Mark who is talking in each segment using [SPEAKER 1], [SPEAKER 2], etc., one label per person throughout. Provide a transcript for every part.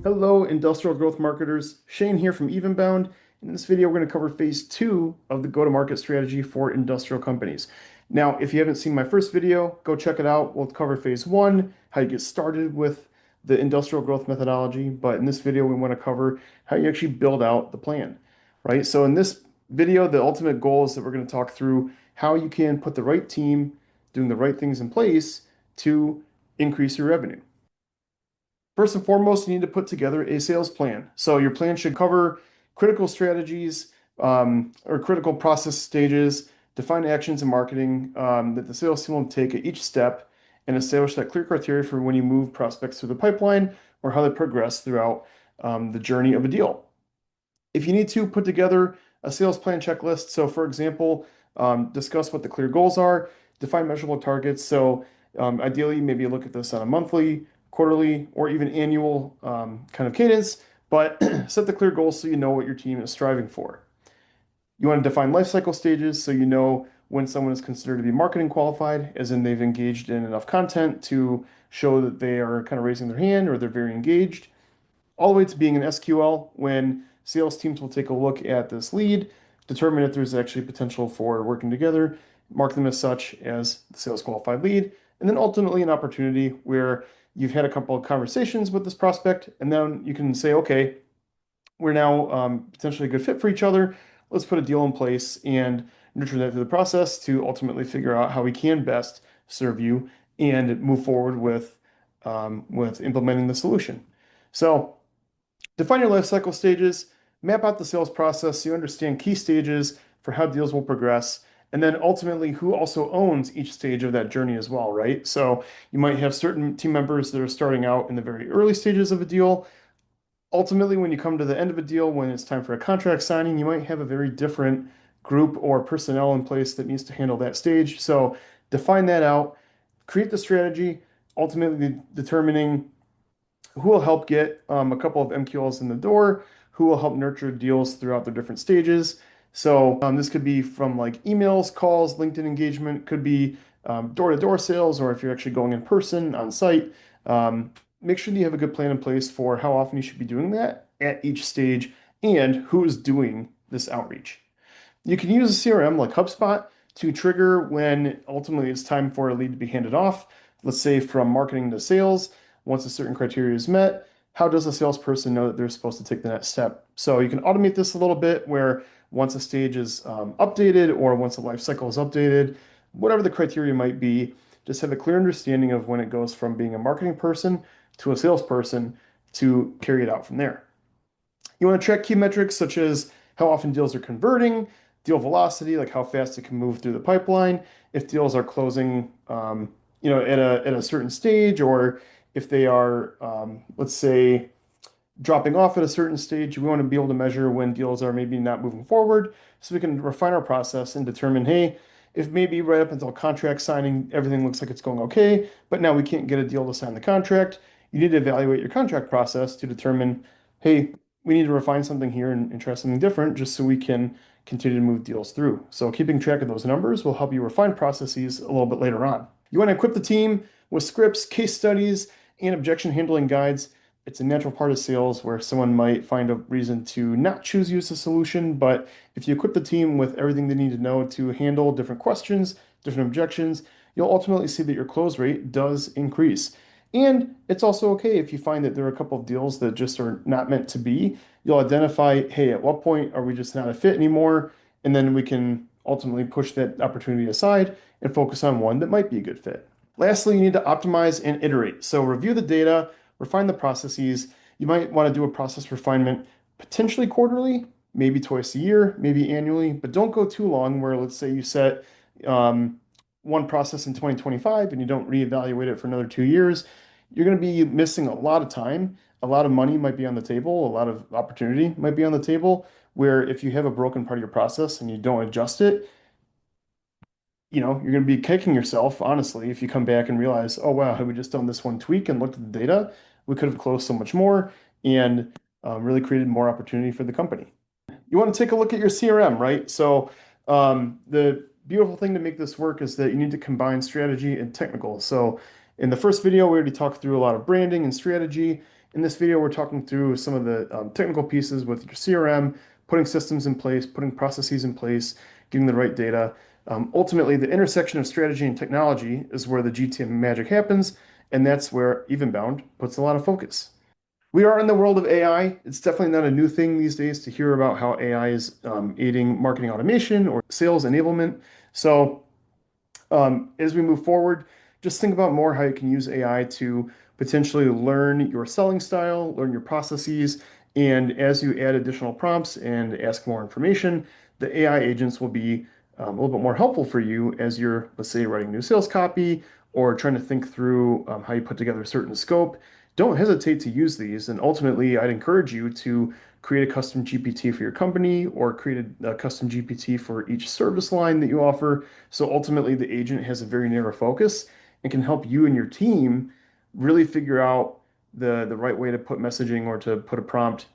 [SPEAKER 1] Hello, industrial growth marketers. Shane here from Evenbound. In this video, we're going to cover phase two of the go-to-market strategy for industrial companies. Now, if you haven't seen my first video, go check it out. We'll cover phase one, how you get started with the industrial growth methodology. But in this video, we want to cover how you actually build out the plan, right? So in this video, the ultimate goal is that we're going to talk through how you can put the right team doing the right things in place to increase your revenue. First and foremost, you need to put together a sales plan. So your plan should cover critical strategies or critical process stages, define actions and marketing that the sales team will take at each step, and establish that clear criteria for when you move prospects through the pipeline or how they progress throughout the journey of a deal. If you need to, put together a sales plan checklist. So, for example, discuss what the clear goals are, define measurable targets. So, ideally, maybe look at this on a monthly, quarterly, or even annual kind of cadence, but set the clear goals so you know what your team is striving for. You want to define life cycle stages so you know when someone is considered to be marketing qualified, as in they've engaged in enough content to show that they are kind of raising their hand or they're very engaged, all the way to being an SQL when sales teams will take a look at this lead, determine if there's actually potential for working together, mark them as such as the sales qualified lead, and then ultimately an opportunity where you've had a couple of conversations with this prospect, and then you can say, okay, we're now potentially a good fit for each other. Let's put a deal in place and nurture that through the process to ultimately figure out how we can best serve you and move forward with implementing the solution. So define your life cycle stages, map out the sales process so you understand key stages for how deals will progress, and then ultimately who also owns each stage of that journey as well, right? So you might have certain team members that are starting out in the very early stages of a deal. Ultimately, when you come to the end of a deal, when it's time for a contract signing, you might have a very different group or personnel in place that needs to handle that stage. So define that out, create the strategy, ultimately determining who will help get a couple of MQLs in the door, who will help nurture deals throughout the different stages. So this could be from like emails, calls, LinkedIn engagement, could be door-to-door sales, or if you're actually going in person on site. Make sure that you have a good plan in place for how often you should be doing that at each stage and who is doing this outreach. You can use a CRM like HubSpot to trigger when ultimately it's time for a lead to be handed off. Let's say from marketing to sales, once a certain criteria is met, how does a salesperson know that they're supposed to take the next step? So you can automate this a little bit where once a stage is updated or once a life cycle is updated, whatever the criteria might be, just have a clear understanding of when it goes from being a marketing person to a salesperson to carry it out from there. You want to track key metrics such as how often deals are converting, deal velocity, like how fast it can move through the pipeline, if deals are closing, at a certain stage, or if they are, let's say, dropping off at a certain stage. We want to be able to measure when deals are maybe not moving forward, so we can refine our process and determine, hey, if maybe right up until contract signing, everything looks like it's going okay, but now we can't get a deal to sign the contract. You need to evaluate your contract process to determine, hey, we need to refine something here and try something different just so we can continue to move deals through. So keeping track of those numbers will help you refine processes a little bit later on. You want to equip the team with scripts, case studies, and objection handling guides. It's a natural part of sales where someone might find a reason to not choose you as a solution, but if you equip the team with everything they need to know to handle different questions, different objections, you'll ultimately see that your close rate does increase. And it's also okay if you find that there are a couple of deals that just are not meant to be. You'll identify, hey, at what point are we just not a fit anymore? And then we can ultimately push that opportunity aside and focus on one that might be a good fit. Lastly, you need to optimize and iterate. So review the data, refine the processes. You might want to do a process refinement potentially quarterly, maybe twice a year, maybe annually, but don't go too long where let's say you set one process in 2025 and you don't reevaluate it for another 2 years. You're going to be missing a lot of time. A lot of money might be on the table. A lot of opportunity might be on the table where if you have a broken part of your process and you don't adjust it, you're going to be kicking yourself, honestly, if you come back and realize, oh, wow, had we just done this one tweak and looked at the data, we could have closed so much more and really created more opportunity for the company. You want to take a look at your CRM, right? So the beautiful thing to make this work is that you need to combine strategy and technical. So in the first video, we already talked through a lot of branding and strategy. In this video, we're talking through some of the technical pieces with your CRM, putting systems in place, putting processes in place, getting the right data. Ultimately, the intersection of strategy and technology is where the GTM magic happens, and that's where Evenbound puts a lot of focus. We are in the world of AI. It's definitely not a new thing these days to hear about how AI is aiding marketing automation or sales enablement. So, as we move forward, just think about more how you can use AI to potentially learn your selling style, learn your processes, and as you add additional prompts and ask more information, the AI agents will be a little bit more helpful for you as you're, let's say, writing new sales copy or trying to think through how you put together a certain scope. Don't hesitate to use these, and ultimately, I'd encourage you to create a custom GPT for your company or create a custom GPT for each service line that you offer. So ultimately, the agent has a very narrow focus and can help you and your team really figure out the right way to put messaging or to put a prompt,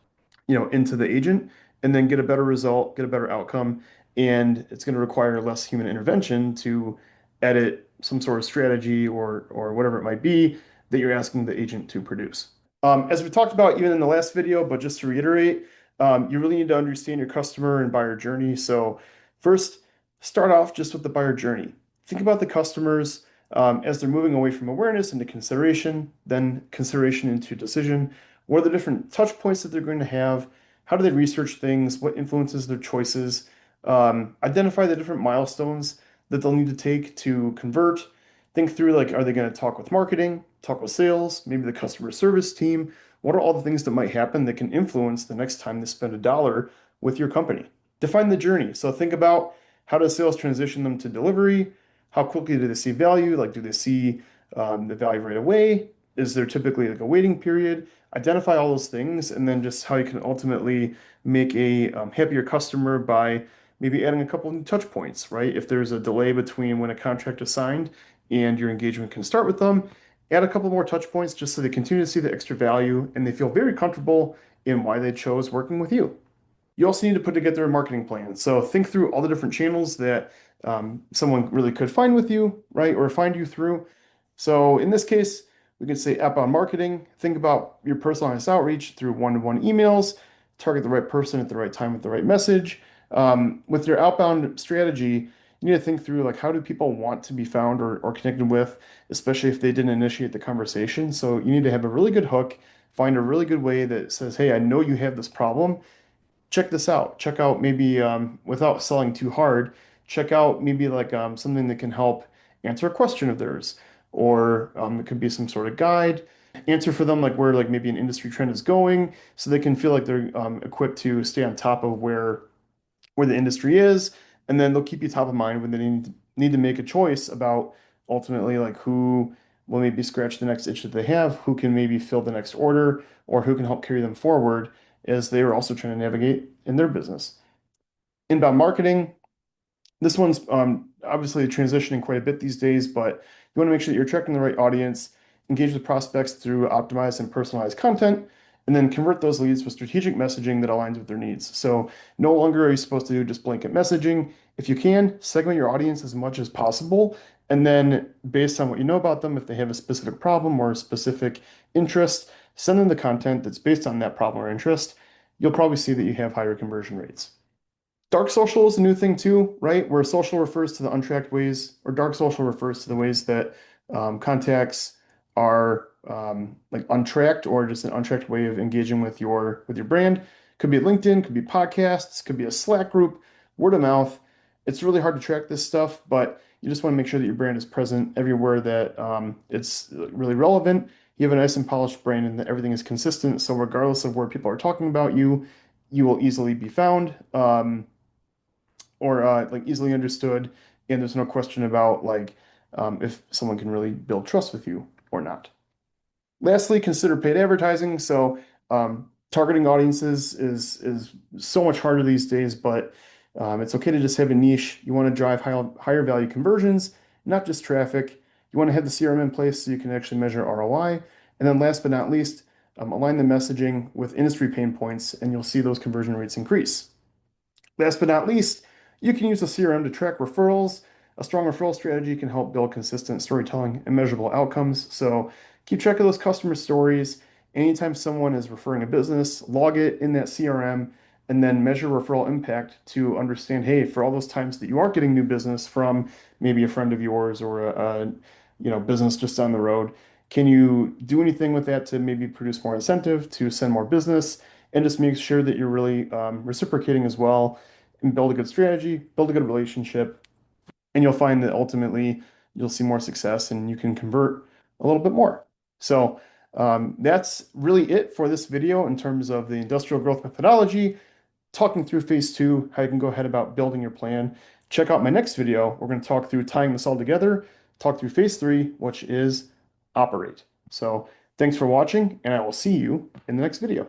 [SPEAKER 1] into the agent and then get a better result, get a better outcome. And it's going to require less human intervention to edit some sort of strategy or whatever it might be that you're asking the agent to produce. As we talked about even in the last video, but just to reiterate, you really need to understand your customer and buyer journey. So first, start off just with the buyer journey. Think about the customers as they're moving away from awareness into consideration, then consideration into decision. What are the different touch points that they're going to have? How do they research things? What influences their choices? Identify the different milestones that they'll need to take to convert. Think through like, are they going to talk with marketing, talk with sales, maybe the customer service team? What are all the things that might happen that can influence the next time they spend a dollar with your company? Define the journey. So think about how does sales transition them to delivery? How quickly do they see value? Like, do they see the value right away? Is there typically like a waiting period? Identify all those things, and then just how you can ultimately make a happier customer by maybe adding a couple of new touch points, right? If there's a delay between when a contract is signed and your engagement can start with them, add a couple more touch points just so they continue to see the extra value and they feel very comfortable in why they chose working with you. You also need to put together a marketing plan. So think through all the different channels that someone really could find with you, right? Or find you through. So in this case, we could say outbound marketing. Think about your personalized outreach through one-to-one emails, target the right person at the right time with the right message. With your outbound strategy, you need to think through like how do people want to be found or connected with, especially if they didn't initiate the conversation. So you need to have a really good hook, find a really good way that says, hey, I know you have this problem, check this out. Check out maybe without selling too hard, check out maybe like something that can help answer a question of theirs, or it could be some sort of guide. Answer for them like where like maybe an industry trend is going, so they can feel like they're equipped to stay on top of where the industry is, and then they'll keep you top of mind when they need to make a choice about ultimately like who will maybe scratch the next itch that they have, who can maybe fill the next order, or who can help carry them forward as they are also trying to navigate in their business. Inbound marketing, this one's obviously transitioning quite a bit these days, but you want to make sure that you're attracting the right audience, engage with prospects through optimized and personalized content, and then convert those leads with strategic messaging that aligns with their needs. So no longer are you supposed to do just blanket messaging. If you can, segment your audience as much as possible, and then based on what you know about them, if they have a specific problem or a specific interest, send them the content that's based on that problem or interest. You'll probably see that you have higher conversion rates. Dark social is a new thing too, right? Where social refers to the untracked ways, or dark social refers to the ways that contacts are like untracked or just an untracked way of engaging with your brand. Could be LinkedIn, could be podcasts, could be a Slack group, word of mouth. It's really hard to track this stuff, but you just want to make sure that your brand is present everywhere that it's really relevant. You have a nice and polished brand and that everything is consistent. So regardless of where people are talking about you, you will easily be found. Or like easily understood, and there's no question about like if someone can really build trust with you or not. Lastly, consider paid advertising. So targeting audiences is so much harder these days, but it's okay to just have a niche. You want to drive higher value conversions, not just traffic. You want to have the CRM in place so you can actually measure ROI. And then last but not least, align the messaging with industry pain points, and you'll see those conversion rates increase. Last but not least, you can use a CRM to track referrals. A strong referral strategy can help build consistent storytelling and measurable outcomes. So keep track of those customer stories Anytime someone is referring a business, log it in that CRM and then measure referral impact to understand, hey, for all those times that you are getting new business from maybe a friend of yours or a business just down the road, can you do anything with that to maybe produce more incentive to send more business and just make sure that you're really reciprocating as well and build a good strategy, build a good relationship, and you'll find that ultimately you'll see more success and you can convert a little bit more. So that's really it for this video in terms of the industrial growth methodology, talking through phase two, how you can go ahead about building your plan. Check out my next video. We're going to talk through tying this all together, talk through phase three, which is operate. So thanks for watching, and I will see you in the next video.